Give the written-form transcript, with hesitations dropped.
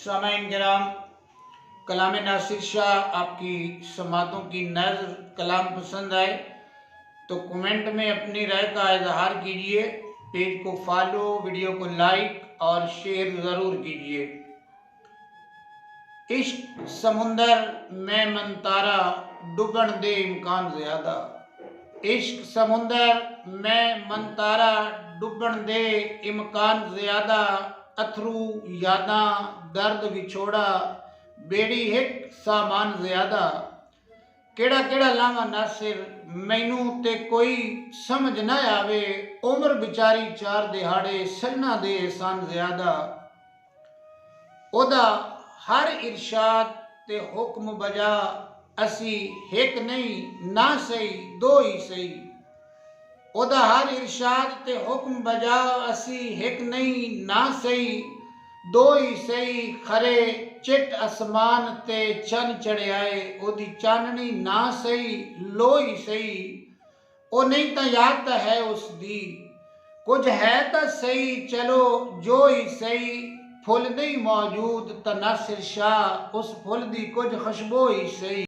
सामाइन किराम, कलाम नासिर शाह आपकी समातों की नज़र कलाम पसंद आए तो कमेंट में अपनी राय का इजहार कीजिए। पेज को फॉलो, वीडियो को लाइक और शेयर ज़रूर कीजिए। इश्क समुंदर में मनतारा डुबन दे इम्कान ज़्यादा। इश्क समुंदर में मनतारा डुबन दे इम्कान ज़्यादा। अथरू यादा दर्द विछोड़ा बेड़ी हिक सामान ज़्यादा। केड़ा केड़ा लावा नासिर मैनू ते कोई समझ ना आवे। उम्र बिचारी चार दिहाड़े सन्ना दे एहसान ज़्यादा। ओदा हर इरशाद ते हुक्म बजा असी हिक नहीं ना सही दो ही सही। ओदा हर इरशाद ते हुक्म बजा असी हिक नहीं ना सही दो ही सही। खरे चिट आसमान ते चन चढ़ियाए ओदी चाननी ना सही लो ही सही। ओ नहीं तां याद तां है उस दी कुछ है तां सही चलो जो ही सही। फुल नहीं मौजूद तां नासिर शाह उस फुल दी कुछ खुशबू ही सही।